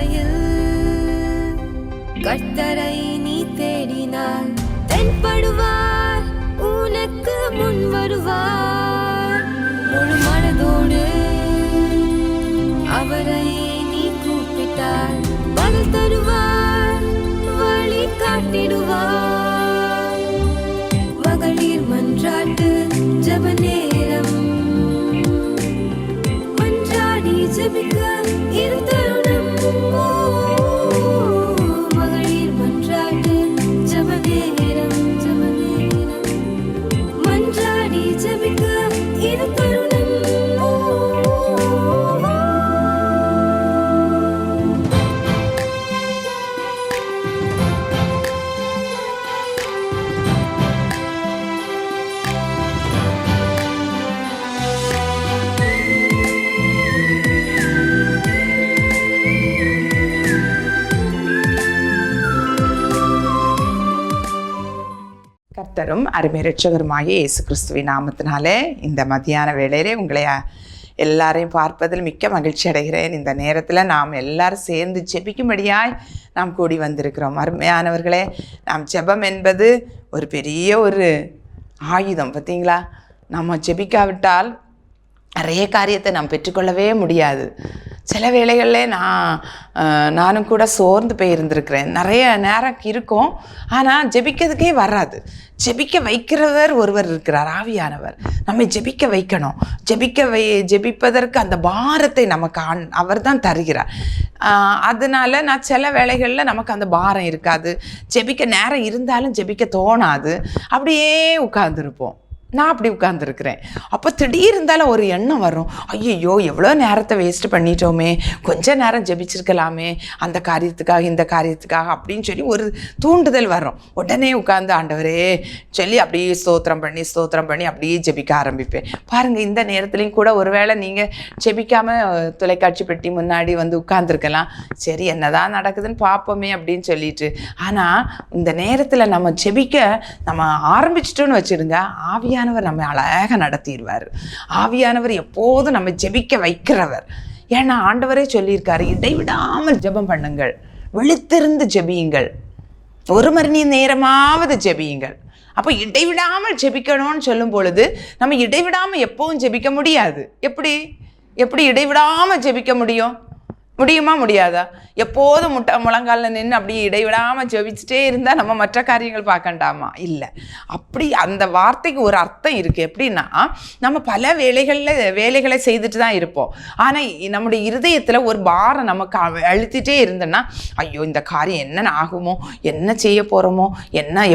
பாதையில் கர்த்தரை நீ தேடினார், தென்படுவார், உனக்கு முன் வருவார். முழு மனதோடு அவரை நீ கூப்பிட்டார், பதில் தருவார், வழி காட்டிடுவார். மகளிர் மன்றாட்டு ஜெப நேரம், மன்றாடி ஜெபிக்க இரு தருணம். மகளிர் மன்றாட்டு ஜெப நேரம், மன்றாடி ஜெபிக்க இரு தருணம். கர்த்தரும் அருமை இரட்சகருமாகிய இயேசு கிறிஸ்துவின் நாமத்தினாலே இந்த மத்தியான வேளையிலே உங்களை எல்லாரையும் பார்ப்பதில் மிக்க மகிழ்ச்சி அடைகிறேன். இந்த நேரத்தில் நாம் எல்லாரும் சேர்ந்து ஜெபிக்கும்படியாய் நாம் கூடி வந்திருக்கிறோம். அருமையானவர்களே, நாம் ஜெபம் என்பது ஒரு பெரிய ஒரு ஆயுதம். பார்த்தீங்களா, நம்ம ஜெபிக்காவிட்டால் நிறைய காரியத்தை நாம் பெற்றுக்கொள்ளவே முடியாது. சில வேளைகளில் நானும் கூட சோர்ந்து போயிருந்திருக்கிறேன். நிறைய நேரம் இருக்கும், ஆனால் ஜெபிக்கிறதுக்கே வராது. ஜெபிக்க வைக்கிறவர் ஒருவர் இருக்கிறார், ஆவியானவர். நம்மை ஜெபிக்க வைக்கணும். ஜெபிப்பதற்கு அந்த பாரத்தை நமக்கு அவர் தான் தருகிறார். அதனால நான் சில வேளைகளில் நமக்கு அந்த பாரம் இருக்காது. ஜெபிக்க நேரம் இருந்தாலும் ஜெபிக்க தோணாது. அப்படியே உட்கார்ந்துருப்போம். நான் அப்படி உட்கார்ந்துருக்கிறேன். அப்போ திடீர் இருந்தாலும் ஒரு எண்ணம் வரும், ஐயோ எவ்வளோ நேரத்தை வேஸ்ட் பண்ணிட்டோமே, கொஞ்ச நேரம் ஜெபிச்சிருக்கலாமே அந்த காரியத்துக்காக இந்த காரியத்துக்காக அப்படின்னு சொல்லி ஒரு தூண்டுதல் வரும். உடனே உட்கார்ந்து ஆண்டவரே சொல்லி அப்படியே ஸ்தோத்திரம் பண்ணி அப்படியே ஜெபிக்க ஆரம்பிப்பேன். பாருங்கள், இந்த நேரத்துலையும் கூட ஒருவேளை நீங்கள் ஜெபிக்காமல் தொலைக்காட்சி பெட்டி முன்னாடி வந்து உட்கார்ந்துருக்கலாம். சரி, என்னதான் நடக்குதுன்னு பார்ப்போமே அப்படின்னு சொல்லிட்டு. ஆனால் இந்த நேரத்தில் நம்ம ஜெபிக்க நம்ம ஆரம்பிச்சிட்டோன்னு வச்சுடுங்க, ஆவியானவர் நம்ம அழகாக நடத்திடுவார். ஆவியானவர் எப்போதும் நம்ம ஜெபிக்க வைக்கிறவர். ஏன்னா ஆண்டவரே சொல்லியிருக்காரு, இடைவிடாமல் ஜெபம் பண்ணுங்கள், விழித்திருந்து ஜெபியுங்கள், 1 மணி நேரமாவது ஜெபியுங்கள். அப்போ இடைவிடாமல் ஜெபிக்கணும்னு சொல்லும் பொழுது நம்ம இடைவிடாமல் எப்பவும் ஜெபிக்க முடியாது. எப்படி இடைவிடாமல் ஜெபிக்க முடியுமா முடியாதா? எப்போதும் முழங்காலில் நின்று அப்படியே இடைவிடாமல் ஜெபிச்சுட்டே இருந்தால் நம்ம மற்ற காரியங்கள் பார்க்கண்டாமா? இல்லை. அப்படி அந்த வார்த்தைக்கு ஒரு அர்த்தம் இருக்குது. எப்படின்னா, நம்ம பல வேலைகளை செய்துட்டு தான் இருப்போம். ஆனால் நம்முடைய இருதயத்தில் ஒரு பாரம் நமக்கு அழுத்திட்டே இருந்தோன்னா, ஐயோ இந்த காரியம் என்ன ஆகுமோ, என்ன செய்ய போகிறோமோ,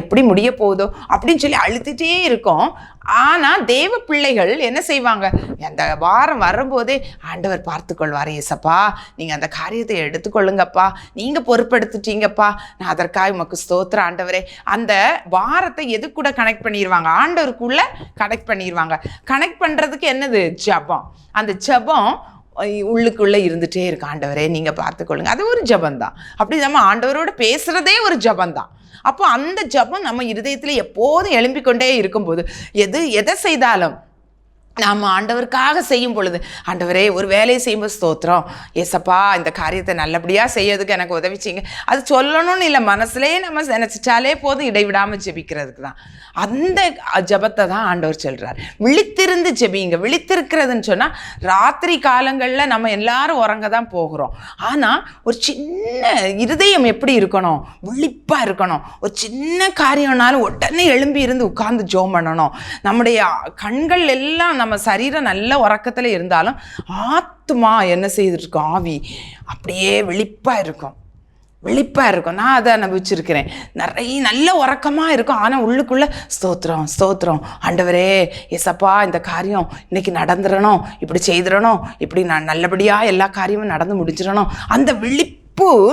எப்படி முடிய போகுதோ அப்படின்னு சொல்லி அழுத்திட்டே இருக்கோம். ஆனால் தேவ பிள்ளைகள் என்ன செய்வாங்க, அந்த வாரம் வரும்போதே ஆண்டவர் பார்த்துக்கொள்வார். ஏசப்பா, நீங்கள் அந்த காரியத்தை எடுத்துக்கொள்ளுங்கப்பா, நீங்கள் பொறுப்பெடுத்துட்டீங்கப்பா, நான் அதற்காக உமக்கு ஸ்தோத்திரம் ஆண்டவரே. அந்த வாரத்தை எது கூட கனெக்ட் பண்ணிடுவாங்க, ஆண்டவருக்குள்ளே கனெக்ட் பண்ணிடுவாங்க. கனெக்ட் பண்ணுறதுக்கு என்னது, ஜெபம். அந்த ஜெபம் உள்ளுக்குள்ளே இருந்துகிட்டே இருக்கு. ஆண்டவரே நீங்கள் பார்த்துக்கொள்ளுங்க, அது ஒரு ஜெபந்தான். அப்படி நம்ம ஆண்டவரோடு பேசுகிறதே ஒரு ஜெபந்தான். அப்போ அந்த ஜெபம் நம்ம இருதயத்தில் எப்போதும் எழும்பிக்கொண்டே இருக்கும்போது எதை செய்தாலும் நாம் ஆண்டவருக்காக செய்யும் பொழுது, ஆண்டவரே ஒரு வேலையை செய்யும்போது ஸ்தோத்திரம் ஏசப்பா, இந்த காரியத்தை நல்லபடியாக செய்யறதுக்கு எனக்கு உதவிச்சிங்க, அது சொல்லணும்னு இல்லை, மனசுலேயே நம்ம நினச்சிட்டாலே போதும், இடைவிடாமல் ஜெபிக்கிறதுக்கு தான். அந்த ஜெபத்தை தான் ஆண்டவர் சொல்கிறார், விழித்திருந்து ஜெபிங்க. விழித்திருக்கிறதுன்னு சொன்னால், ராத்திரி காலங்களில் நம்ம எல்லாரும் உறங்க தான் போகிறோம். ஆனால் ஒரு சின்ன இருதயம் எப்படி இருக்கணும், விழிப்பாக இருக்கணும். ஒரு சின்ன காரியம்னாலும் உடனே எழும்பி இருந்து உட்கார்ந்து ஜெபம் பண்ணணும். நம்முடைய கண்கள் எல்லாம், நம்ம சரீரம் நல்ல உறக்கத்தில் இருந்தாலும் ஆத்மா என்ன செய்துட்டு இருக்கோம், ஆவி அப்படியே விழிப்பாக இருக்கும். நான் அதை அனுபவிச்சிருக்கிறேன். நிறைய நல்ல உறக்கமாக இருக்கும், ஆனால் உள்ளுக்குள்ளே ஸ்தோத்திரம் ஆண்டவரே ஏசப்பா, இந்த காரியம் இன்னைக்கு நடந்துடணும், இப்படி செய்திடணும், இப்படி நான் நல்லபடியாக எல்லா காரியமும் நடந்து முடிச்சிடணும். அந்த விழிப்பு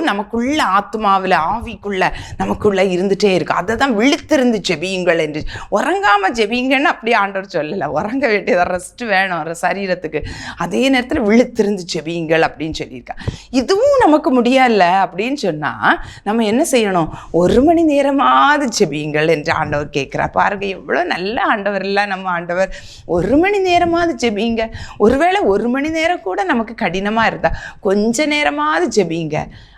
நமக்குள்ள ஆத்மாவில் ஆவிக்குள்ள நமக்குள்ள இருந்துகிட்டே இருக்கு. அதை தான் விழித்திருந்து ஜெபியுங்கள் என்று. உறங்காமல் ஜெபிங்கன்னு அப்படியே ஆண்டவர் சொல்லலை. உறங்க வேண்டியதை ரெஸ்ட் வேணும் சரீரத்துக்கு. அதே நேரத்தில் விழித்திருந்து ஜெபியுங்கள் அப்படின்னு சொல்லியிருக்கா. இதுவும் நமக்கு முடியல அப்படின்னு சொன்னால் நம்ம என்ன செய்யணும், 1 மணி நேரமாவது ஜெபியுங்கள் என்று ஆண்டவர் கேட்குறா. பாருங்க, எவ்வளோ நல்ல ஆண்டவர் இல்லை நம்ம ஆண்டவர். 1 மணி நேரமாவது ஜெபிங்க. ஒருவேளை 1 மணி நேரம் கூட நமக்கு கடினமாக இருந்தால் கொஞ்ச நேரமாவது ஜெபிங்க.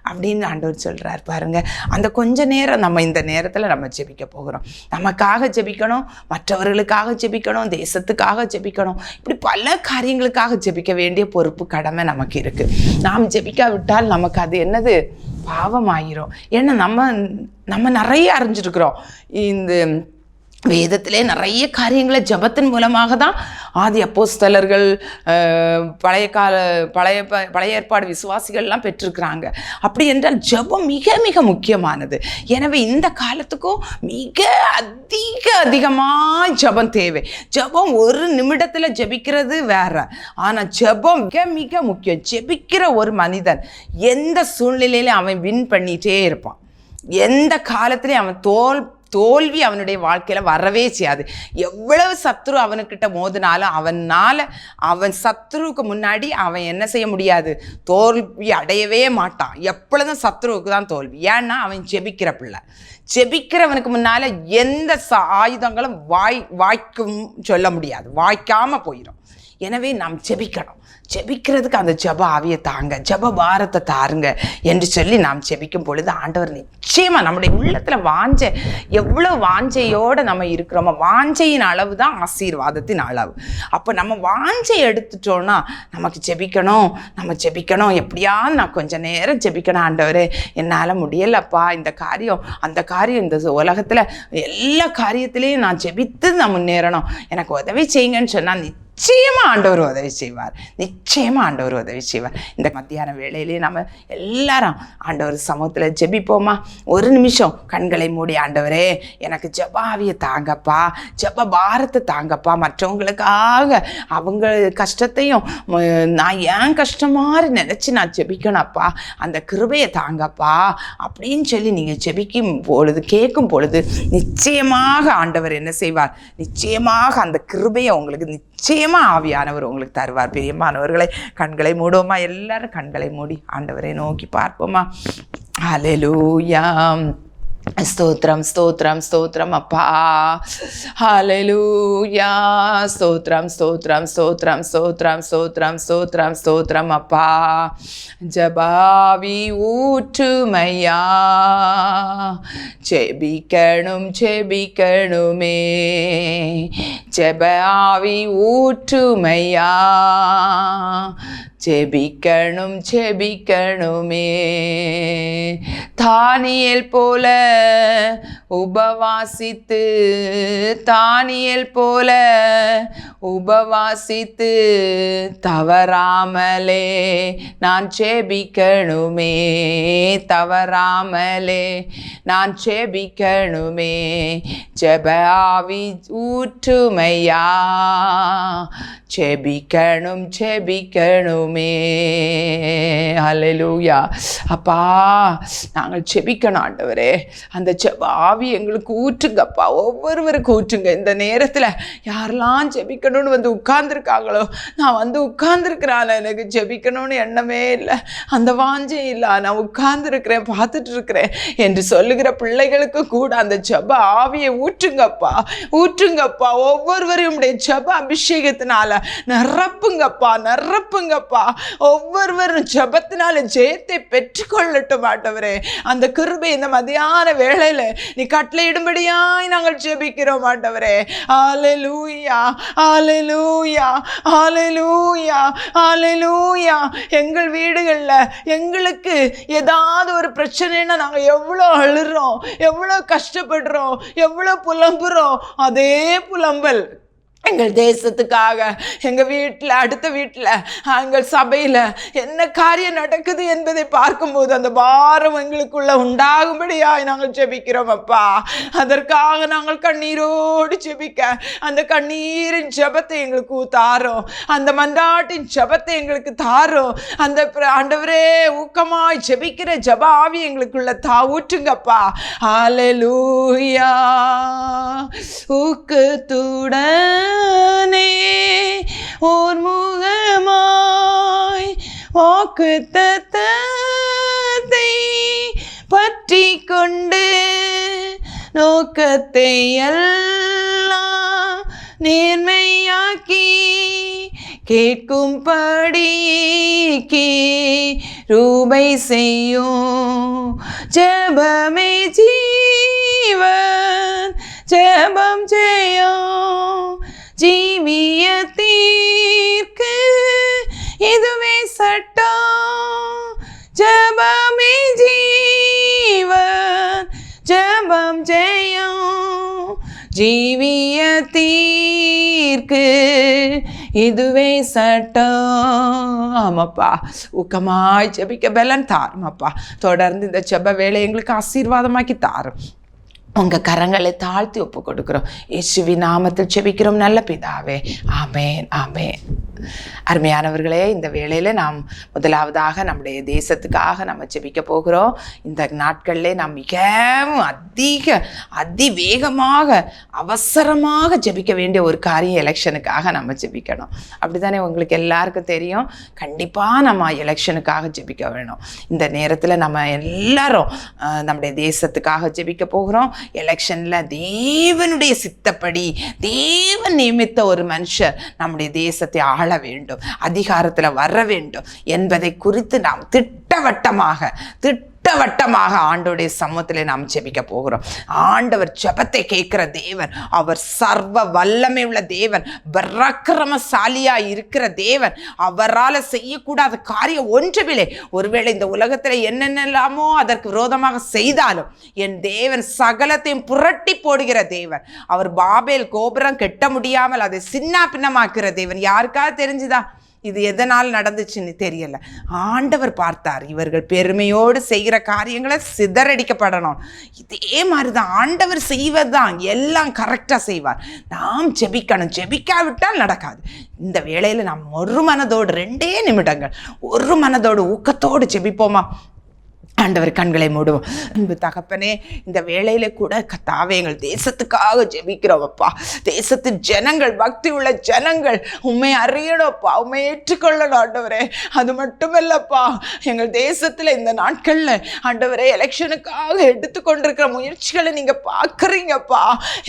அப்படின்னு ஆண்டவர் சொல்கிறார் பாருங்க. அந்த கொஞ்ச நேரம் நம்ம இந்த நேரத்தில் நம்ம ஜெபிக்க போகிறோம். நமக்காக ஜெபிக்கணும், மற்றவர்களுக்காக ஜெபிக்கணும், தேசத்துக்காக ஜெபிக்கணும், இப்படி பல காரியங்களுக்காக ஜெபிக்க வேண்டிய பொறுப்பு கடமை நமக்கு இருக்குது. நாம் ஜெபிக்காவிட்டால் நமக்கு அது என்னது, பாவமாயிரும். ஏன்னா நம்ம நிறைய அறிஞ்சிருக்கிறோம். இந்த வேதத்திலே நிறைய காரியங்களை ஜபத்தின் மூலமாக தான் ஆதி அப்போஸ்தலர்கள், பழைய ஏற்பாடு விசுவாசிகள்லாம் பெற்றிருக்கிறாங்க. அப்படி என்றால் ஜபம் மிக மிக முக்கியமானது. எனவே இந்த காலத்துக்கும் மிக அதிகமாக ஜபம் தேவை. ஜபம் ஒரு நிமிடத்தில் ஜபிக்கிறது வேற, ஆனால் ஜபம் மிக மிக முக்கியம். ஜபிக்கிற ஒரு மனிதன் எந்த சூழ்நிலையிலும் அவன் வின் பண்ணிகிட்டே இருப்பான். எந்த காலத்திலையும் அவன் தோல்வி அவனுடைய வாழ்க்கையில் வரவே செய்யாது. எவ்வளவு சத்ரு அவனுக்கிட்ட மோதினாலும் அவன் சத்ருவுக்கு முன்னாடி அவன் என்ன செய்ய முடியாது, தோல்வி அடையவே மாட்டான். எப்பொழுதும் சத்ருவுக்கு தான் தோல்வி. ஏன்னா அவன் ஜெபிக்கிற பிள்ளை. ஜெபிக்கிறவனுக்கு முன்னால் எந்த ஆயுதங்களும் வாய்க்கும் சொல்ல முடியாது, வாய்க்காமல் போயிடும். எனவே நாம் ஜெபிக்கணும். ஜெபிக்கிறதுக்கு அந்த ஜப ஆவியை தாங்க, ஜப பாரத்தை தாருங்க என்று சொல்லி நாம் ஜெபிக்கும் பொழுது ஆண்டவர் நிச்சயமாக நம்முடைய உள்ளத்தில் எவ்வளோ வாஞ்சையோடு நம்ம இருக்கிறோமோ, வாஞ்சையின் அளவு தான் ஆசீர்வாதத்தின் அளவு. அப்போ நம்ம வாஞ்சை எடுத்துட்டோன்னா நமக்கு நம்ம ஜெபிக்கணும். எப்படியாவது நான் கொஞ்சம் நேரம் ஜெபிக்கணும். ஆண்டவரே, என்னால் முடியலப்பா, இந்த காரியம் அந்த காரியம், இந்த உலகத்தில் எல்லா காரியத்திலையும் நான் ஜெபித்து நான் முன்னேறணும், எனக்கு உதவி செய்யுங்கன்னு சொன்னால் நிச்சயமாக ஆண்டவர் உதவி செய்வார். இந்த மத்தியான வேளையிலே நம்ம எல்லாரும் ஆண்டவர் சமூகத்தில் ஜெபிப்போமா? ஒரு நிமிஷம் கண்களை மூடி, ஆண்டவரே எனக்கு ஜபாவியை தாங்கப்பா, ஜப பாரத்தை தாங்கப்பா, மற்றவங்களுக்காக அவங்க கஷ்டத்தையும் நான் ஏன் கஷ்டம் மாதிரி நினச்சி நான் ஜெபிக்கணும்ப்பா, அந்த கிருபையை தாங்கப்பா அப்படின்னு சொல்லி நீங்கள் ஜெபிக்கும் பொழுது, கேட்கும் பொழுது நிச்சயமாக ஆண்டவர் என்ன செய்வார்? நிச்சயமாக அந்த கிருபையை உங்களுக்கு நிச்சயமாக ஆவியானவர் உங்களுக்கு தருவார். பிரியமானவர்களை, கண்களை மூடுவோமா? எல்லாரும் கண்களை மூடி ஆண்டவரை நோக்கி பார்ப்போமா? ஹல்லேலூயா. ஸ்தோத்திரம் ஸ்தோத்திரம் ஸ்தோத்திரம் அப்பா. ஹல்லேலூயா. ஸ்தோத்திரம் ஸ்தோத்திரம் ஸ்தோத்திரம் ஸ்தோத்திரம் ஸ்தோத்திரம் ஸ்தோத்திரம் ஸ்தோத்திரம் அப்பா. ஜபாவி ஊற்றுமையா, ஜெபிக்கணுமே, ஜபாவி ஊற்றுமையா, ஜெபிக்கணுமே. தானியேல் போல உபவாசித்து, தவறாமலே நான் ஜெபிக்கணுமே, ஜெப ஆவி ஊற்றுமையா, ஜெபிக்கணுமே. ஹல்லேலூயா. அப்பா, நாங்கள் ஜெபிக்கணும் ஆண்டவரே. அந்த ஜெப ஆவி எங்களுக்கு ஊற்றுங்கப்பா, ஒவ்வொருவருக்கும் ஊற்றுங்க. இந்த நேரத்தில் யாரெல்லாம் ஜெபிக்கணும்னு வந்து உட்கார்ந்துருக்காங்களோ, நான் வந்து உட்கார்ந்துருக்கிறேன், எனக்கு ஜெபிக்கணும்னு எண்ணமே இல்லை, அந்த வாஞ்சே இல்லை, நான் உட்கார்ந்துருக்கிறேன், பார்த்துட்டு இருக்கிறேன் என்று சொல்லுகிற பிள்ளைகளுக்கு கூட அந்த ஜெப ஆவியை ஊற்றுங்கப்பா. ஒவ்வொருவரையும் ஜெப அபிஷேகத்தினால நிரப்புங்கப்பா. ஒவ்வொருவரும் ஜெபத்தினால ஜெயத்தை பெற்றுக்கொள்ளட்டும் ஆண்டவரே. அந்த கிருபை இந்த மதியான வேளையில நீ கட்டளையிடும்படியாய் நாங்கள் ஜெபிக்கிறோம் ஆண்டவரே. ஹல்லேலூயா, ஹல்லேலூயா, ஹல்லேலூயா, ஹல்லேலூயா. எங்கள் வீடுகளில் எங்களுக்கு ஏதாவது ஒரு பிரச்சனைன்னா நாங்கள் எவ்வளோ அழுறோம், எவ்வளோ கஷ்டப்படுறோம், எவ்வளோ புலம்புறோம். அதே புலம்பல் எங்கள் தேசத்துக்காக, எங்கள் வீட்டில், அடுத்த வீட்டில், எங்கள் சபையில் என்ன காரியம் நடக்குது என்பதை பார்க்கும்போது அந்த பாரம் எங்களுக்குள்ள உண்டாகும்படியாய் நாங்கள் ஜெபிக்கிறோம் அப்பா. அதற்காக நாங்கள் கண்ணீரோடு ஜெபிக்க அந்த கண்ணீரின் ஜெபத்தை எங்களுக்கு தாரோம், அந்த மன்றாட்டின் ஜெபத்தை எங்களுக்கு தாரோம். அந்த ஆண்டவரே ஊக்கமாய் ஜெபிக்கிற ஜெப ஆவி எங்களுக்குள்ள ஊற்றுங்கப்பா. ஹல்லேலூயா. ஊக்கத்துடன் ஓர் முகமாய் வாக்குத்தத்தத்தை பற்றி கொண்டு நோக்கத்தை எல்லாம் நேர்மையாக்கி கேட்கும்படிக்கு ரூபை செய்யும் ஜெபமே ஜீவன் ஜெபம் செய்யும் ஜீவியத்திற்கு இதுவே சட்டம் ஜெபமே ஜீவன் ஜெபம் செய்யும் ஜீவியத்திற்கு இதுவே சட்டம். ஆமாப்பா, ஊக்கமாய் ஜெபிக்க பலன் தாருமாப்பா. தொடர்ந்து இந்த ஜெப வேலை எங்களுக்கு ஆசீர்வாதமாக்கி தாரும். உங்கள் கரங்களை தாழ்த்தி ஒப்பு கொடுக்குறோம். இயேசுவின் நாமத்தில் ஜெபிக்கிறோம் நல்ல பிதாவே. ஆமேன் ஆமேன். அருமையானவர்களே, இந்த வேளையில் நாம் முதலாவதாக நம்முடைய தேசத்துக்காக நம்ம ஜெபிக்க போகிறோம். இந்த நாட்களிலே நாம் மிகவும் அதிவேகமாக அவசரமாக ஜெபிக்க வேண்டிய ஒரு காரியம் எலெக்ஷனுக்காக நம்ம ஜெபிக்கணும். அப்படி தானே உங்களுக்கு எல்லாருக்கும் தெரியும். கண்டிப்பாக நம்ம எலெக்ஷனுக்காக ஜெபிக்க வேணும். இந்த நேரத்தில் நம்ம எல்லாரும் நம்முடைய தேசத்துக்காக ஜெபிக்க போகிறோம். எலெக்ஷனில் தேவனுடைய சித்தப்படி தேவன் நியமித்த ஒரு மனுஷர் நம்முடைய தேசத்தை ஆள வேண்டும், அதிகாரத்தில் வர வேண்டும் என்பதை குறித்து நாம் திட்டவட்டமாக ஆண்டவருடைய சமூகத்திலே நாம் ஜெபிக்க போகிறோம். ஆண்டவர் ஜெபத்தை கேட்கிற தேவன், அவர் சர்வ வல்லமை உள்ள தேவன், பராக்கிரமசாலியா இருக்கிற தேவன். அவரால் செய்யக்கூடாத காரியம் ஒன்றுமில்லை. ஒருவேளை இந்த உலகத்தில் என்னென்னலாமோ அதற்கு விரோதமாக செய்தாலும் என் தேவன் சகலத்தையும் புரட்டி போடுகிற தேவன். அவர் பாபேல் கோபுரம் கட்ட முடியாமல் அதை சின்ன பின்னமாக்குற தேவன். யாருக்காவது தெரிஞ்சுதா இது எதனால் நடந்துச்சுன்னு தெரியல. ஆண்டவர் பார்த்தார், இவர்கள் பெருமையோடு செய்கிற காரியங்களை சிதறடிக்கப்படணும். இதே மாதிரி தான் ஆண்டவர் செய்வதுதான், எல்லாம் கரெக்டாக செய்வார். நாம் ஜெபிக்கணும், ஜெபிக்காவிட்டால் நடக்காது. இந்த வேளையில் நாம் ஒரு மனதோடு 2 நிமிடங்கள் ஒரு மனதோடு ஊக்கத்தோடு ஜெபிப்போமா? ஆண்டவர் கண்களை மூடுவோம். அன்பு தகப்பனே, இந்த வேளையில கூட கர்த்தாவே எங்கள் தேசத்துக்காக ஜெபிக்கிறோம்ப்பா. தேசத்தின் ஜனங்கள், பக்தி உள்ள ஜனங்கள் உண்மை அறியணும்ப்பா, உண்மை ஏற்றுக்கொள்ளணும் ஆண்டவரே. அது மட்டுமல்லப்பா, எங்கள் தேசத்தில் இந்த நாட்களில் ஆண்டவரே எலெக்ஷனுக்காக எடுத்துக்கொண்டிருக்கிற முயற்சிகளை நீங்கள் பார்க்குறீங்கப்பா.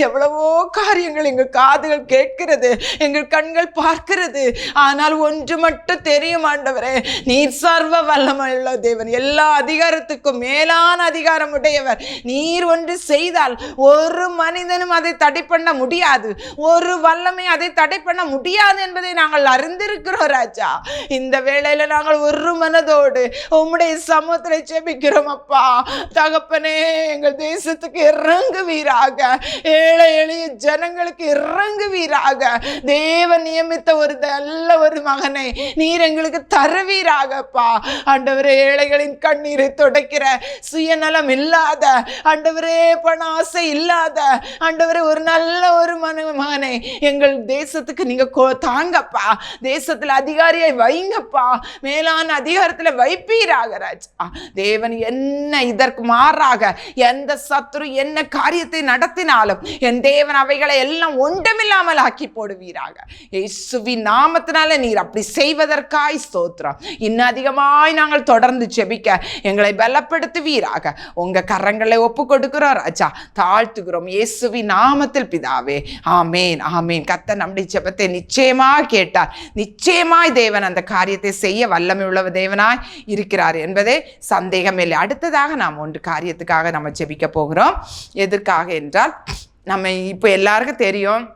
எவ்வளவோ காரியங்கள் எங்கள் காதுகள் கேட்கிறது, எங்கள் கண்கள் பார்க்கிறது. ஆனால் ஒன்று மட்டும் தெரியும் ஆண்டவரே, நீர் சர்வ வல்லமையுள்ள தேவன், எல்லா அதிகாரத்துக்கும் மேலான அதிகாரம் உடையவர். நீர் ஒன்று செய்தால் ஒரு மனிதனும் அதை தடை பண்ண முடியாது, ஒரு வல்லமை அதை தடை பண்ண முடியாது என்பதை நாங்கள் அறிந்திருக்கிறோம் ராஜா. இந்த வேளையில நாங்கள் ஒரு மனதோடு உம்முடைய சமூகத்தில் ஜெபிக்கிறோம் அப்பா. தகப்பனே, எங்கள் தேசத்துக்கு இறங்குவீராக, ஏழை எளிய ஜனங்களுக்கு இறங்குவீராக. தேவன் நியமித்த ஒரு நல்ல ஒரு மகனை நீர் எங்களுக்கு தருவீராகப்பா. ஆண்டவரே, ஏழைகளின் கண்ணீரை துடைக்கிற, சுயநலம் இல்லாத ஆண்டவரே, பண ஆசை இல்லாத ஆண்டவரே, ஒரு நல்ல ஒரு மகனை எங்கள் தேசத்துக்கு நீங்க தாங்கப்பா. தேசத்துல அதிகாரியை வைங்கப்பா, மேலான அதிகாரத்துல வைப்பீராக ராஜா. தேவன் என்ன இதற்கு மாறாக எந்த சத்துரு என்ன காரியத்தை நடத்தினாலும் என் தேவன் அவைகளை எல்லாம் ஒன்றுமில்லாமல் ஆக்கி போடுவீராக. இயேசுவின் நாமத்தினால நீர் அப்படி செய்வதற்காய் ஸ்தோத்திரம். இன்னும் அதிகமாய் நாங்கள் தொடர்ந்து ஜெபிக்க எங்களை பலப்படுத்துவீராக. உங்க கரங்களை ஒப்பு கொடுக்கிறோம் ராஜா, தாழ்த்துகிறோம் இயேசுவின் நாமத்தில் பிதாவே. ஆமேன் ஆமேன். கர்த்தர் நம்முடைய ஜெபத்தை நிச்சயமாக கேட்டார். நிச்சயமாய் தேவன் அந்த காரியத்தை செய்ய வல்லமை உள்ள தேவனாய் இருக்கிறார் என்பதே சந்தேகம் இல்லை. அடுத்ததாக நாம் ஒன்று காரியத்துக்காக நம்ம ஜெபிக்க போகிறோம். எதற்காக என்றால், நம்ம இப்போ எல்லாருக்கும் தெரியும்,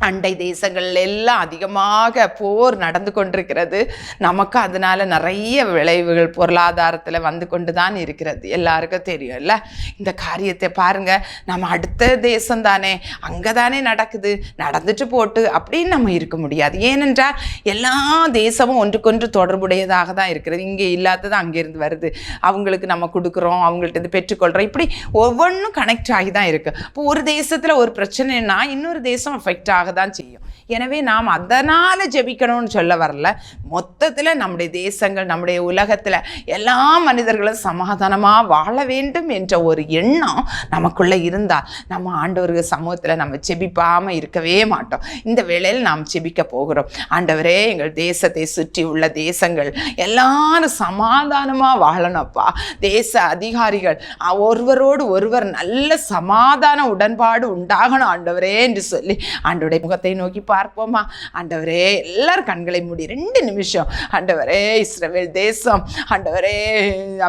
அண்டை தேசங்கள் எல்லாம் அதிகமாக போர் நடந்து கொண்டிருக்கிறது. நமக்கு அதனால நிறைய விளைவுகள் பொருளாதாரத்தில் வந்து கொண்டு தான் இருக்கிறது. எல்லாருக்கும் தெரியும் இல்லை? இந்த காரியத்தை பாருங்க, நம்ம அடுத்த தேசம் தானே, அங்கே தானே நடக்குது, நடந்துட்டு போட்டு அப்படின்னு நம்ம இருக்க முடியாது. ஏனென்றால் எல்லா தேசமும் ஒன்றுக்கொன்று தொடர்புடையதாக தான் இருக்கிறது. இங்கே இல்லாதது அங்கேருந்து வருது, அவங்களுக்கு நம்ம கொடுக்குறோம், அவங்கள்ட்ட பெற்றுக்கொள்கிறோம், இப்படி ஒவ்வொன்றும் கனெக்ட் ஆகி தான் இருக்குது. இப்போ ஒரு தேசத்தில் ஒரு பிரச்சனைனா இன்னொரு தேசம் அஃபெக்ட் தான் செய்யும். எனவே நாம் அதனால ஜெபிக்கணும்னு சொல்ல வரல. மொத்தத்தில் நம்முடைய தேசங்கள், நம்முடைய உலகத்தில் எல்லா மனிதர்களும் சமாதானமாக வாழ வேண்டும் என்ற ஒரு எண்ணம் நமக்குள்ளே இருந்தால் நம்ம ஆண்டவருக்கு சமூகத்தில் நம்ம ஜெபிப்பாமல் இருக்கவே மாட்டோம். இந்த வேளையில் நாம் ஜெபிக்க போகிறோம். ஆண்டவரே, எங்கள் தேசத்தை சுற்றி உள்ள தேசங்கள் எல்லாரும் சமாதானமாக வாழணும்ப்பா. தேச அதிகாரிகள் ஒருவரோடு ஒருவர் நல்ல சமாதான உடன்பாடு உண்டாகணும் ஆண்டவரே என்று சொல்லி ஆண்டவருடைய முகத்தை நோக்கி பார்ப்போமா? ஆண்டவரே, எல்லாரும் கண்களை மூடி 2 நிமிஷம். ஆண்டவரே, இஸ்ரவேல் தேசம், ஆண்டவரே,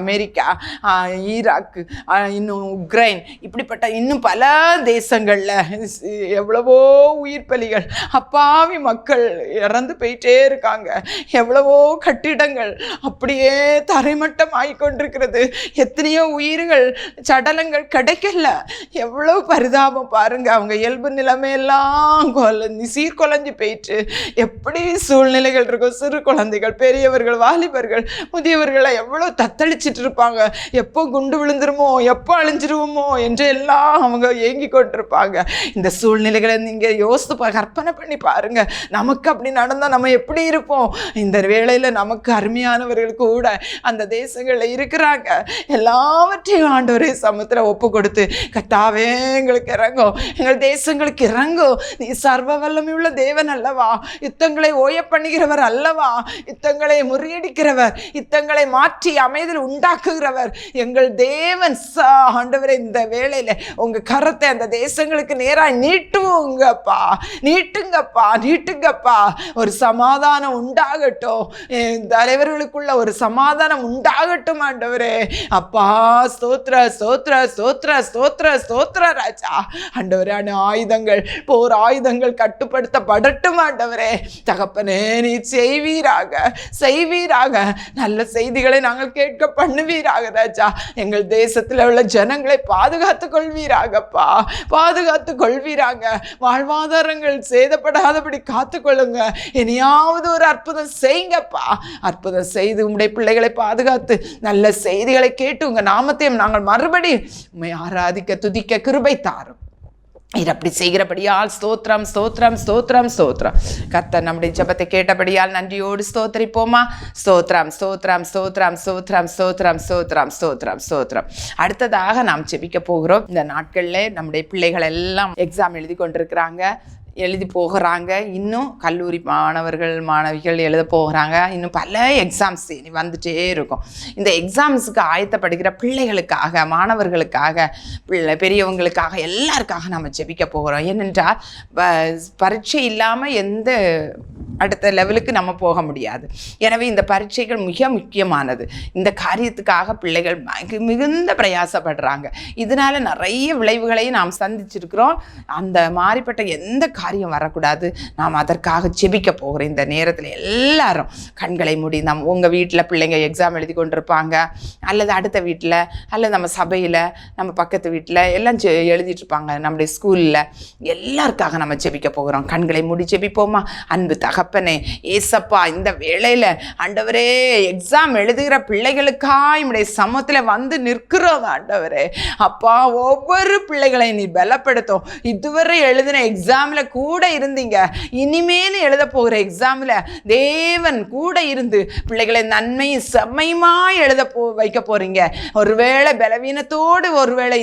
அமெரிக்கா, ஈராக்கு, இன்னும் உக்ரைன், இப்படிப்பட்ட இன்னும் பல தேசங்களில் எவ்வளவோ உயிர் பலிகள், அப்பாவி மக்கள் இறந்து போயிட்டே இருக்காங்க. எவ்வளவோ கட்டிடங்கள் அப்படியே தரைமட்டம் ஆகிக்கொண்டிருக்கிறது. எத்தனையோ உயிர்கள், சடலங்கள் கிடைக்கல. எவ்வளோ பரிதாபம் பாருங்க. அவங்க இயல்பு நிலைமையெல்லாம் சீர்குலைஞ்சு போயிட்டு எப்படி சூழ்நிலைகள் இருக்கும். சிறு குழந்தைகள், பெரியவர்கள், வாலிபர்கள், முதியவர்களை எவ்வளோ தத்தளிச்சிட்டு இருப்பாங்க. எப்போ குண்டு விழுந்துருமோ, எப்போ அழிஞ்சிருவோமோ என்று எல்லாம் அவங்க ஏங்கி கொண்டிருப்பாங்க. இந்த சூழ்நிலைகளை நீங்கள் யோசித்து கற்பனை பண்ணி பாருங்க. நமக்கு அப்படி நடந்தால் நம்ம எப்படி இருப்போம்? இந்த வேளையில் நமக்கு அருமையானவர்கள் கூட அந்த தேசங்களில் இருக்கிறாங்க. எல்லாவற்றையும் ஆண்டவரே சமுத்திரம் ஒப்பு கொடுத்து, கர்த்தாவே எங்களுக்கு இறங்கும், எங்கள் தேசங்களுக்கு இறங்கும். நீ சர்வ வல்லமையுள்ள தேவன் அல்லவா? யுத்தங்களை ஓய பண்ணுகிறவர் அல்லவா? யுத்தங்களை முறியடிக்கிறவர், யுத்தங்களை மாற்றி அமைதியில் உண்டாக்குகிறவர் எங்கள் தேவன். ஆண்டவரே, இந்த வேளையில உங்க கரத்தை அந்த தேசங்களுக்கு நேராக நீட்டுங்கப்பா, நீட்டுங்கப்பா, நீட்டுங்கப்பா. ஒரு சமாதானம் உண்டாகட்டும், தலைவர்களுக்குள்ள ஒரு சமாதானம் உண்டாகட்டும் ஆண்டவரே. அப்பா, ஸ்தோத்திர ஸ்தோத்திர ஸ்தோத்திர ஸ்தோத்திர ஸ்தோத்திர ராஜா. ஆண்டவரே, ஆயுதங்கள், போர் ஆயுதங்கள் கட்டுப்படுத்தப்படட்டும் ஆண்டவரே. தகப்பனே, நீ செய்வீராக, செய்வீராக. நல்ல செய்திகளை நாங்கள் கேட்க பண்ணுவீராக ராஜா. எங்கள் தேசத்தில் உள்ள ஜனங்களை பாதுகாத்துக் கொள்வீராகப்பா, பாதுகாத்துக் கொள்வீராங்க. வாழ்வாதாரங்கள் சேதப்படாதபடி காத்துக்கொள்ளுங்க. இனியாவது ஒரு அற்புதம் செய்யுங்கப்பா. அற்புதம் செய்து உம்முடைய பிள்ளைகளை பாதுகாத்து நல்ல செய்திகளை கேட்டு உங்க நாமத்தையும் நாங்கள் மறுபடியும் உம்மை ஆராதிக்க துதிக்க கிருபை தாரும். இது அப்படி செய்கிறபடியால் ஸ்தோத்திரம் ஸ்தோத்திரம் ஸ்தோத்திரம் ஸ்தோத்திரம். கர்த்தர் நம்முடைய ஜெபத்தை கேட்டபடியால் நன்றியோடு ஸ்தோத்திரிப்போமா? ஸ்தோத்திரம் ஸ்தோத்திரம் ஸ்தோத்திரம் ஸ்தோத்திரம் ஸ்தோத்திரம் ஸ்தோத்திரம் ஸ்தோத்திரம் ஸ்தோத்திரம். அடுத்ததாக நாம் ஜெபிக்க போகிறோம். இந்த நாட்களில் நம்முடைய பிள்ளைகள் எல்லாம் எக்ஸாம் எழுதி கொண்டிருக்கிறாங்க, எழுதி போகிறாங்க. இன்னும் கல்லூரி மாணவர்கள் மாணவிகள் எழுத போகிறாங்க. இன்னும் பல எக்ஸாம்ஸ் இனி வந்துட்டே இருக்கும். இந்த எக்ஸாம்ஸுக்கு ஆயத்தப்படுகிற பிள்ளைகளுக்காக, மாணவர்களுக்காக, பெரியவங்களுக்காக, எல்லாருக்காக நம்ம ஜெபிக்க போகிறோம். ஏனென்றால் பரீட்சை இல்லாமல் எந்த அடுத்த லெவலுக்கு நம்ம போக முடியாது. எனவே இந்த பரீட்சைகள் மிக முக்கியமானது. இந்த காரியத்துக்காக பிள்ளைகள் மிகுந்த பிரயாசப்படுறாங்க. இதனால் நிறைய விளைவுகளையும் நாம் சந்திச்சிருக்கிறோம். அந்த மாதிரிப்பட்ட எந்த காரியம் வரக்கூடாது. நாம் அதற்காக ஜெபிக்க போகிறோம். இந்த நேரத்தில் எல்லாரும் கண்களை மூடி, உங்கள் வீட்டில் பிள்ளைங்க எக்ஸாம் எழுதி கொண்டிருப்பாங்க, அல்லது அடுத்த வீட்டில், அல்லது நம்ம சபையில், நம்ம பக்கத்து வீட்டில் எல்லாம் எழுதிட்டுருப்பாங்க. நம்முடைய ஸ்கூலில் எல்லாருக்காக நம்ம ஜெபிக்க போகிறோம். கண்களை மூடி ஜெபிப்போமா? அன்பு தகப்பனே, ஏசப்பா, இந்த வேளையில் ஆண்டவரே, எக்ஸாம் எழுதுகிற பிள்ளைகளுக்காக நம்முடைய சமூகத்தில் வந்து நிற்கிறோம் ஆண்டவரே. அப்பா, ஒவ்வொரு பிள்ளைகளையும் நீ பலப்படுத்தும். இதுவரை எழுதின எக்ஸாமில் கூட இருந்தீங்க, இனிமேல் எழுத போகிற எக்ஸாமில் தேவன் கூட இருந்து பிள்ளைகளை நன்மையும் செம்மையுமாய் எழுத வைக்க போறீங்க. ஒருவேளை பலவீனத்தோடு ஒருவேளை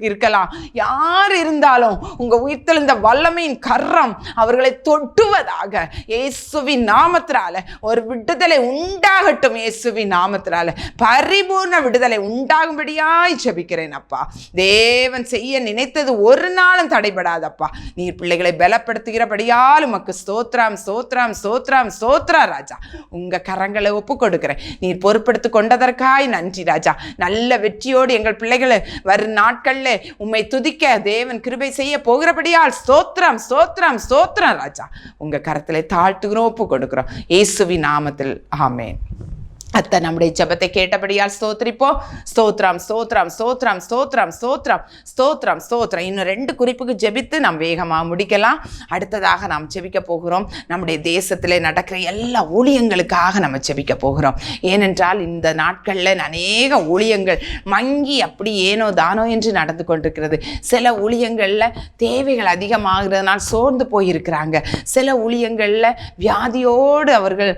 இருக்கலாம். யார் இருந்தாலும் உங்க உயிர்த்தெழுந்த வல்லமையின் கரம் அவர்களை தொட்டுவதாக இயேசுவின் நாமத்தினால ஒரு விடுதலை உண்டாகட்டும். இயேசுவின் நாமத்தினால பரிபூர்ண விடுதலை உண்டாகும்படியாய் ஜெபிக்கிறேன் அப்பா. தேவன் செய்ய நினைத்தது ஒரு நாளும் தடைபடாதப்பா. நீர் பிள்ளைகளை பலப்படுத்துகிறபடியால் உமக்கு ஸ்தோத்திரம் ஸ்தோத்திரம் ஸ்தோத்திரம் ஸ்தோத்திரம் ராஜா. உங்க கரங்களை ஒப்பு கொடுக்கிறேன். நீர் பொறுப்படுத்தி கொண்டதற்காய் நன்றி ராஜா. நல்ல வெற்றியோடு எங்கள் பிள்ளைகளை வரும் நாட்கள்ல உம்மை துதிக்க தேவன் கிருபை செய்ய போகிறபடியால் ஸ்தோத்திரம் ஸ்தோத்திரம் ஸ்தோத்திரம் ராஜா. உங்க கரத்திலே தாழ்த்துகிறோம், ஒப்பு கொடுக்கிறோம் இயேசுவின் நாமத்தில். ஆமென். அத்தை, நம்முடைய ஜெபத்தை கேட்டபடியால் ஸ்தோத்திரிப்போம். ஸ்தோத்திரம் ஸ்தோத்திரம் ஸ்தோத்திரம் ஸ்தோத்திரம் ஸ்தோத்திரம் ஸ்தோத்திரம் ஸ்தோத்திரம். இன்னும் 2 குறிப்புக்கு ஜெபித்து நாம் வேகமாக முடிக்கலாம். அடுத்ததாக நாம் ஜெபிக்க போகிறோம். நம்முடைய தேசத்தில் நடக்கிற எல்லா ஊழியங்களுக்காக நம்ம ஜெபிக்க போகிறோம். ஏனென்றால் இந்த நாட்களில் அநேக ஊழியங்கள் மங்கி அப்படி ஏனோ தானோ என்று நடந்து கொண்டிருக்கிறது. சில ஊழியங்களில் தேவைகள் அதிகமாகிறதுனால் சோர்ந்து போயிருக்கிறாங்க. சில ஊழியங்களில் வியாதியோடு அவர்கள்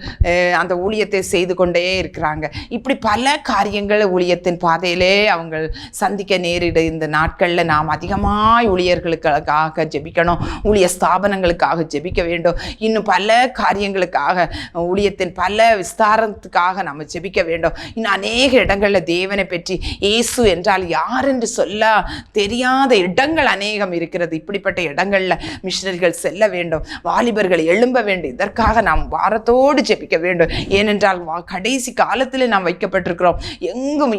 அந்த ஊழியத்தை செய்து கொண்டே இருக்கிறாங்க. இப்படி பல காரியங்கள் ஊழியத்தின் பாதையிலே அவங்க சந்திக்க நேரிட இந்த நாட்களில் நாம் அதிகமாய் ஊழியர்களுக்காக ஜெபிக்கணும், ஊழிய ஸ்தாபனங்களுக்காக ஜெபிக்க வேண்டும், இன்னும் பல காரியங்களுக்காக ஊழியத்தின் பல விஸ்தாரத்துக்காக நம்ம ஜெபிக்க வேண்டும். இன்னும் அநேக இடங்களில் தேவனை பற்றி இயேசு என்றால் யார் என்று சொல்ல தெரியாத இடங்கள் அநேகம் இருக்கிறது. இப்படிப்பட்ட இடங்களில் மிஷனரிகள் செல்ல வேண்டும், வாலிபர்கள் எழும்ப வேண்டும். இதற்காக நாம் வாரத்தோடு ஜெபிக்க வேண்டும். ஏனென்றால் கடைசி காலத்தில் நாம் வைக்கப்பட்டிருக்கிறோம். எங்கும்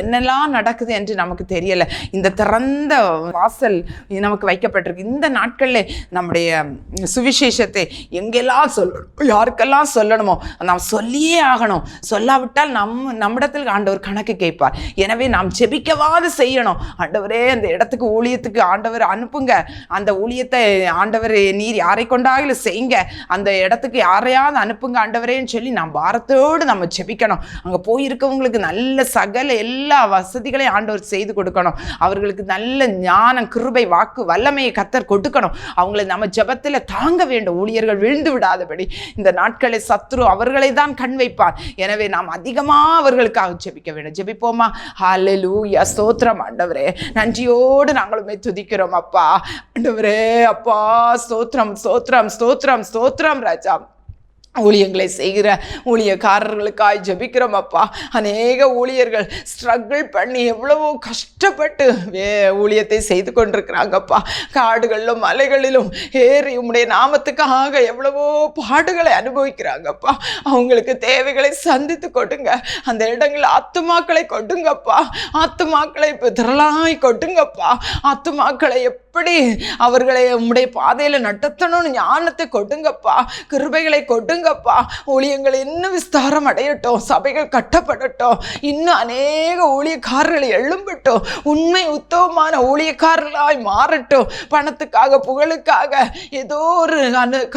என்னெல்லாம் நடக்குது என்று நமக்கு தெரியலை. இந்த திறந்த வாசல் நமக்கு வைக்கப்பட்டிருக்கு. இந்த நாட்களில் நம்முடைய சுவிசேஷத்தை எங்கெல்லாம் யாருக்கெல்லாம் சொல்லணுமோ நாம் சொல்லியே ஆகணும். சொல்லாவிட்டால் நம்மிடத்தில் ஆண்டவர் கணக்கு கேட்பார். எனவே நாம் ஜெபிக்கவாது செய்யணும். ஆண்டவரே அந்த இடத்துக்கு ஊழியத்துக்கு ஆண்டவர் அனுப்புங்க, அந்த ஊழியத்தை ஆண்டவர் நீர் யாரை கொண்டாலும் செய்யுங்க, அந்த இடத்துக்கு யாரையாவது அனுப்புங்க ஆண்டவரேன்னு சொல்லி நாம் பாரத்தோடு நம்ம ஜெபிக்கணும். அங்கே போயிருக்கவங்களுக்கு நல்ல சகல எல்லா வசதிகளையும் ஆண்டவர் செய்து கொடுக்கணும். அவர்களுக்கு நல்ல ஞானம், கிருபை, வாக்கு, வல்லமையை கர்த்தர் கொடுக்கணும். அவங்களை நம்ம ஜெபத்தில் தாங்க வேண்டும். ஊழியர்கள் விழுந்து விடாதபடி இந்த நாட்களை சத்ரு அவர்களை தான் கண் வைப்பார். எனவே நாம் அதிகமாக அவர்களுக்காக ஜெபிக்க வேண்டும். ஜெபிப்போமா? ஹல்லேலூயா, ஸ்தோத்திரம் ஆண்டவரே, நன்றியோடு நாங்களுமே துதிக்கிறோம் அப்பா. ஆண்டவரே அப்பா, ஸ்தோத்திரம் ஸ்தோத்திரம் ஸ்தோத்திரம் ஸ்தோத்திரம் ராஜா. ஊழியங்களை செய்கிற ஊழியக்காரர்களுக்காய் ஜெபிக்கிறோம் அப்பா. அநேக ஊழியர்கள் ஸ்ட்ரகிள் பண்ணி எவ்வளவோ கஷ்டப்பட்டு ஊழியத்தை செய்து கொண்டிருக்கிறாங்கப்பா. காடுகளிலும் மலைகளிலும் ஏறி உம்முடைய நாமத்துக்காக எவ்வளவோ பாடுகளை அனுபவிக்கிறாங்கப்பா. அவங்களுக்கு தேவைகளை சந்தித்து கொடுங்க. அந்த இடங்களில் ஆத்துமாக்களை கொடுங்கப்பா. ஆத்துமாக்களை திரளாய் கொடுங்கப்பா. ஆத்துமாக்களை எப்படி அவர்களை உம்முடைய பாதையில் நடத்தணும்னு ஞானத்தை கொடுங்கப்பா. கிருபைகளை கொடுங்கப்பா. ஊழியங்கள் இன்னும் விஸ்தாரம் அடையட்டும், சபைகள் கட்டப்படட்டும், இன்னும் அநேக ஊழியக்காரர்களை எழும்பட்டும், உண்மை உத்தமமான ஊழியக்காரர்களாய் மாறட்டும். பணத்துக்காக புகழுக்காக ஏதோ ஒரு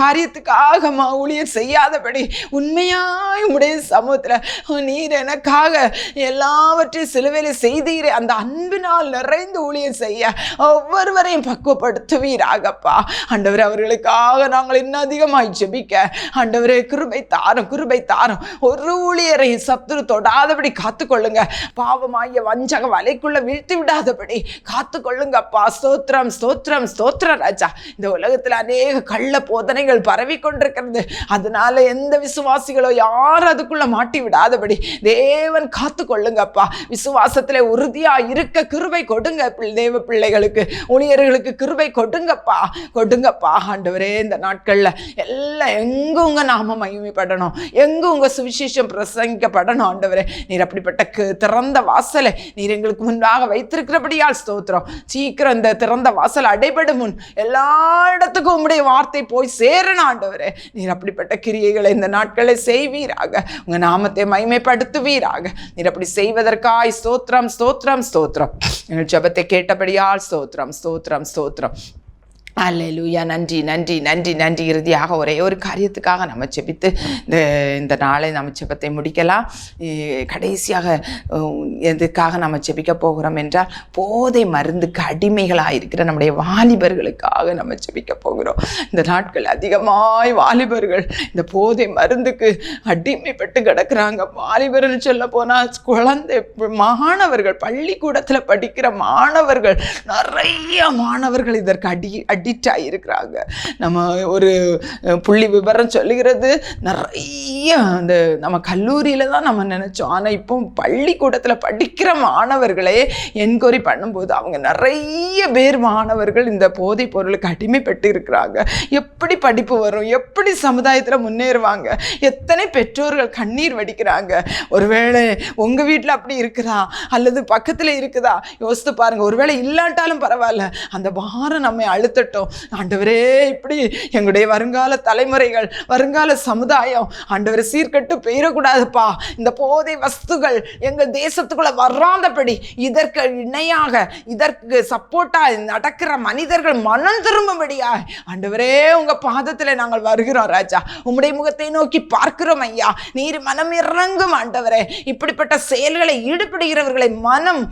காரியத்துக்காக ஊழியர் செய்யாதபடி உண்மையாய் உடைய சமூகத்தில் நீர் எனக்காக எல்லாவற்றையும் சிலுவையில் செய்தீரே அந்த அன்பினால் நிறைந்து ஊழியர் செய்ய ஒவ்வொருவரையும் பக்குவப்படுத்துவீராகப்பா. ஆண்டவரே அவர்களுக்காக நாங்கள் இன்னும் அதிகமாய் ஜெபிக்க ஆண்டவரே கிருபை தாரும், கிருபை தாரும். ஒரு ஊழியரை சத்துரு தொடாதபடி காத்துக்கொள்ளுங்க. பாவமாகிய வஞ்சக வலைக்குள்ள வீழ்த்தி விடாதபடி காத்துக்கொள்ளுங்கப்பா. ஸ்தோத்திரம் ஸ்தோத்திரம் ஸ்தோத்திரம் ராஜா. இந்த உலகத்தில் அநேக கள்ள போதனைகள் பரவி கொண்டிருக்கிறது. அதனால எந்த விசுவாசிகளோ யாரும் அதுக்குள்ள மாட்டி விடாதபடி தேவன் காத்துக்கொள்ளுங்கப்பா. விசுவாசத்துல உறுதியா இருக்க கிருபை கொடுங்க. தேவ பிள்ளைகளுக்கு, ஊழியர்களுக்கு கிருபை கொடுங்கப்பா, கொடுங்கப்பா. ஆண்டவரே இந்த நாட்கள்ல எல்லாம் எங்கும் உங்க நாம மகிமைப்படணும், எங்க உங்க சுவிசேஷம் பிரசங்கிக்கப்படணும். ஆண்டவரே நீர் அப்படிப்பட்ட திறந்த வாசலை நீர் எங்களுக்கு முன்பாக வைத்திருக்கிறபடியால் ஸ்தோத்திரம். சீக்கிரம் இந்த திறந்த வாசல் அடைபடும் முன் எல்லா இடத்துக்கும் உம்முடைய வார்த்தை போய் சேரணும். ஆண்டவரே நீர் அப்படிப்பட்ட கிரியைகளை இந்த நாட்களை செய்வீராக, உங்க நாமத்தை மகிமைப்படுத்துவீராக. நீர் அப்படி செய்வதற்காய் ஸ்தோத்திரம் ஸ்தோத்திரம் ஸ்தோத்திரம். எங்கள் ஜெபத்தை கேட்டபடியால் ஸ்தோத்திரம் ஸ்தோத்திரம் ஸ்தோத்திரம். அல்லேலூயா. நன்றி நன்றி நன்றி நன்றி. இறுதியாக ஒரே ஒரு காரியத்துக்காக நம்ம ஜெபித்து இந்த நாளை நம்ம ஜெபத்தை முடிக்கலாம். கடைசியாக எதுக்காக நம்ம ஜெபிக்க போகிறோம் என்றால் போதை மருந்துக்கு அடிமைகளாக இருக்கிற நம்முடைய வாலிபர்களுக்காக நம்ம ஜெபிக்க போகிறோம். இந்த நாட்கள் அதிகமாய் வாலிபர்கள் இந்த போதை மருந்துக்கு அடிமைப்பட்டு கிடக்கிறாங்க. வாலிபர்னு சொல்ல போனால் குழந்தை மாணவர்கள், பள்ளிக்கூடத்தில் படிக்கிற மாணவர்கள், நிறைய மாணவர்கள் இதற்கு அடிக்ட் ஆகியிருக்கிறாங்க. நம்ம ஒரு புள்ளி விவரம் சொல்லுகிறது, நிறைய அந்த நம்ம கல்லூரியில் தான் நம்ம நினச்சோம், ஆனால் இப்போ பள்ளிக்கூடத்தில் படிக்கிற மாணவர்களே என்கொயரி பண்ணும்போது அவங்க நிறைய பேர் மாணவர்கள் இந்த போதைப் பொருளுக்கு அடிமைப்பட்டு இருக்கிறாங்க. எப்படி படிப்பு வரும், எப்படி சமுதாயத்தில் முன்னேறுவாங்க, எத்தனை பெற்றோர்கள் கண்ணீர் வடிக்கிறாங்க. ஒருவேளை உங்கள் வீட்டில் அப்படி இருக்குதா அல்லது பக்கத்தில் இருக்குதா யோசித்து பாருங்கள். ஒருவேளை இல்லாட்டாலும் பரவாயில்ல, அந்த பாரம் நம்மை அழுத்தட்டும். ஆண்டவரே இப்படி எங்களுடைய வருங்கால தலைமுறைகள், வருங்கால சமுதாயம் ஆண்டவரை சீர்கட்டு பெயரக்கூடாதுப்பா. இந்த போதை வஸ்துகள் எங்கள் தேசத்துக்குள்ள வராதபடி இதற்கு இணையாக, இதற்கு சப்போர்ட்டா நடக்கிற மனிதர்கள் மனம் திரும்பும்படியா ஆண்டவரே உங்க பாதத்தில் நாங்கள் வருகிறோம் ராஜா. உம்முடைய முகத்தை நோக்கி பார்க்கிறோம் ஐயா. நீர் மனம் இறங்கும் ஆண்டவரே. இப்படிப்பட்ட செயல்களை ஈடுபடுகிறவர்களை மனம்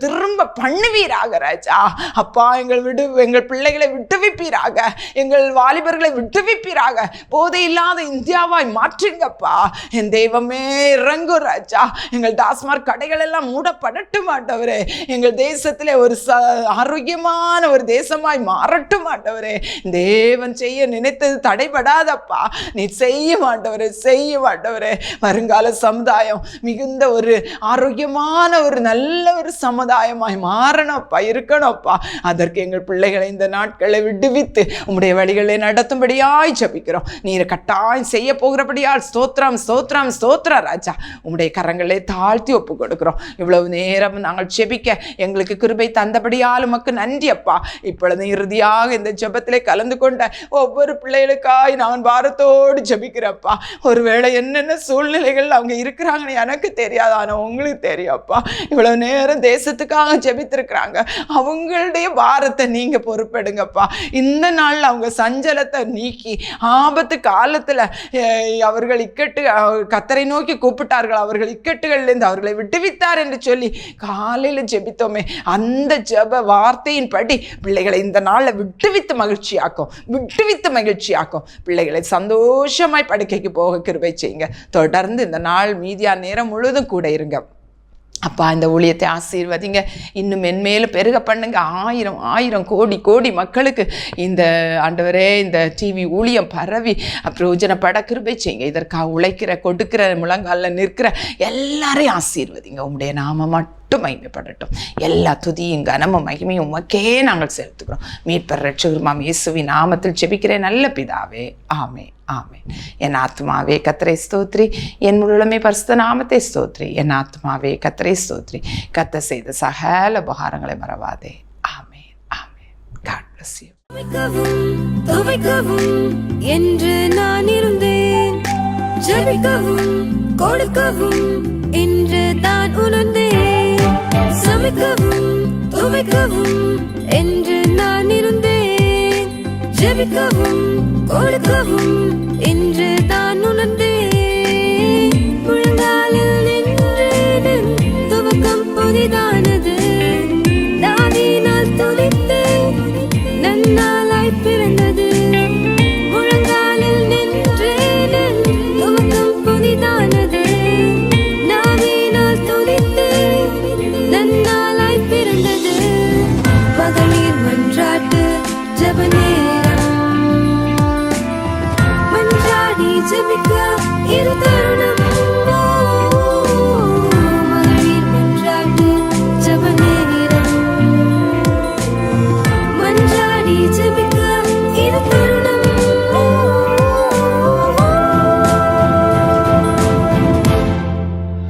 திரும்ப பண்ணுவீராக ராஜா. அப்பா எங்கள் பிள்ளைகள் பிள்ளைகளை விட்டுவிப்பீராக, எங்கள் வாலிபர்களை விட்டுவிப்பீராக. போதை இல்லாத இந்தியாவாய் மாற்றுங்கப்பா. என் தெய்வமே இறங்கும் ராஜா. எங்கள் டாஸ்மார்க் கடைகள் எல்லாம் மூடப்படட்டும் ஆண்டவரே. எங்கள் தேசத்திலே ஒரு ஆரோக்கியமான ஒரு தேசமாய் மாறட்டும் ஆண்டவரே. தேவன் செய்ய நினைத்தது தடைபடாதப்பா. நீ செய்ய மாட்டவரே, செய்ய மாட்டவரே. வருங்கால சமுதாயம் மிகுந்த ஒரு ஆரோக்கியமான ஒரு நல்ல ஒரு சமுதாயமாய் மாறணும்ப்பா, இருக்கணும்ப்பா. அதற்கு எங்கள் பிள்ளைகளை இந்த நாட்களை விடுவித்து உம்முடைய வழிகளை நடத்தும்படியாய் ஜெபிக்கிறோம். நீர் கட்டாயம் செய்ய போகிறபடியால் ஸ்தோத்திரம், ஸ்தோத்திரம், ஸ்தோத்திரம் ராஜா. உம்முடைய கரங்களை தாழ்த்தி ஒப்பு கொடுக்கிறோம். இவ்வளவு நேரம் நாங்கள் ஜெபிக்க எங்களுக்கு கிருபை தந்தபடியால் உமக்கு நன்றி அப்பா. இப்பொழுது இறுதியாக இந்த ஜெபத்திலே கலந்து கொண்ட ஒவ்வொரு பிள்ளைகளுக்காய் நான் பாரத்தோடு ஜெபிக்கிறப்பா. ஒருவேளை என்னென்ன சூழ்நிலைகள் அவங்க இருக்கிறாங்கன்னு எனக்கு தெரியாது, ஆனால் உங்களுக்கு தெரியாப்பா. இவ்வளவு நேரம் தேசத்துக்காக ஜெபித்திருக்கிறாங்க. அவங்களுடைய பாரத்தை நீங்க பொறுப்பெடுங்கப்பா. இந்த நாள் அவங்க சஞ்சலத்தை நீக்கி ஆபத்து காலத்துல அவர்கள் இக்கட்டு கத்தரை நோக்கி கூப்பிட்டார்கள், அவர்கள் இக்கட்டுகளிலிருந்து அவர்களை விட்டுவித்தார் என்று சொல்லி காலையில ஜெபித்தோமே, அந்த ஜெப வார்த்தையின் படி பிள்ளைகளை இந்த நாளில் விட்டுவித்து மகிழ்ச்சியாக்கும், விட்டுவித்து மகிழ்ச்சியாக்கும். பிள்ளைகளை சந்தோஷமாய் படுக்கைக்கு போக கிருபை செய்யுங்க. தொடர்ந்து இந்த நாள் மீதியா நேரம் முழுதும் கூட இருங்க அப்பா. இந்த ஊழியத்தை ஆசீர்வதிங்க, இன்னும் மென்மேலும் பெருக பண்ணுங்க. 1000 கோடி கோடி மக்களுக்கு இந்த ஆண்டவரே இந்த டிவி ஊழியம் பரவி பிரயோஜனப்பட கிருபை செய்யுங்க. இதற்காக உழைக்கிற, கொடுக்கிற, முழங்காலில் நிற்கிற எல்லாரையும் ஆசீர்வதிங்க. உம்முடைய நாமம் மட்டும் மகிமைப்படட்டும். எல்லா துதியும் கனமும் மகிமையும் உமக்கே நாங்கள் செலுத்துகிறோம். மீட்பர் இரட்சகருமாம் இயேசுவின் நாமத்தில் ஜெபிக்கிறேன் நல்ல பிதாவே, ஆமென், ஆமென். என் ஆத்மாவே கர்த்தரை ஸ்தோத்திரி, என் முழுமே பரிசுத்த நாமத்தை ஸ்தோத்திரி. என் ஆத்மாவே கர்த்தரை ஸ்தோத்திரி, கர்த்தர் செய்த சகல உபகாரங்களை மறவாதே. ஆமென், ஆமென். God bless you. துவைக்கவும் என்று நான் இருந்தேன், ஜெபிக்கவும் கொடுக்கவும் என்று தான் உணர்ந்தேன். சமைக்கவும் துவைக்கவும் என்று நான் இருந்தேன், ஜெபிக்கவும் கொடுக்கவும் என்று தான் உணர்ந்தேன். முழங்காலில் நின்று துவக்கம் புதிதானது, தாவீதினால் துதித்து நன்னாளாய் பிறந்தது. முழங்காலில் நின்று துவக்கம் புதிதானது, தாவீதினால் துதித்து நன்னாளாய் பிறந்தது. மகளிர் மன்றாட்டு ஜெப நேரம், மன்றாடி ஜெபிக்க இது தருணம். மகளிர் மன்றாட்டு ஜெப நேரம், மன்றாடி ஜெபிக்க இது தருணம்.